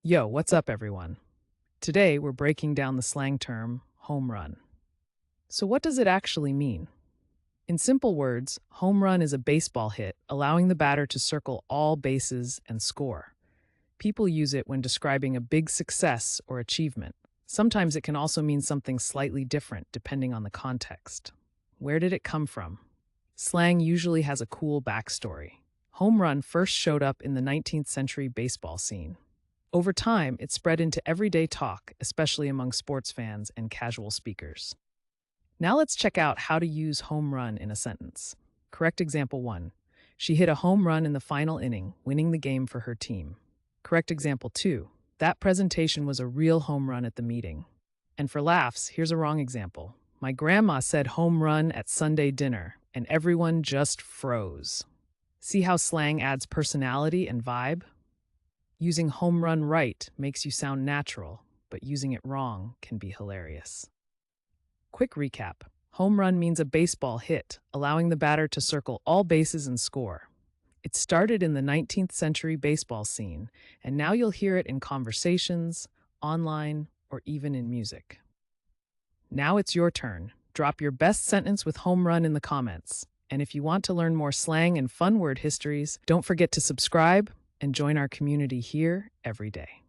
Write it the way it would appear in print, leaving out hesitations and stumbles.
Yo, what's up, everyone? Today, we're breaking down the slang term home run. So, what does it actually mean? In simple words, home run is a baseball hit, allowing the batter to circle all bases and score. People use it when describing a big success or achievement. Sometimes it can also mean something slightly different depending on the context. Where did it come from? Slang usually has a cool backstory. Home run first showed up in the 19th century baseball scene. Over time, it spread into everyday talk, especially among sports fans and casual speakers. Now let's check out how to use home run in a sentence. Correct example 1. She hit a home run in the final inning, winning the game for her team. Correct example 2. That presentation was a real home run at the meeting. And for laughs, here's a wrong example. My grandma said home run at Sunday dinner, and everyone just froze. See how slang adds personality and vibe? Using home run right makes you sound natural, but using it wrong can be hilarious. Quick recap. Home run means a baseball hit, allowing the batter to circle all bases and score. It started in the 19th century baseball scene, and now you'll hear it in conversations, online, or even in music. Now it's your turn. Drop your best sentence with home run in the comments. And if you want to learn more slang and fun word histories, don't forget to subscribe and join our community here every day.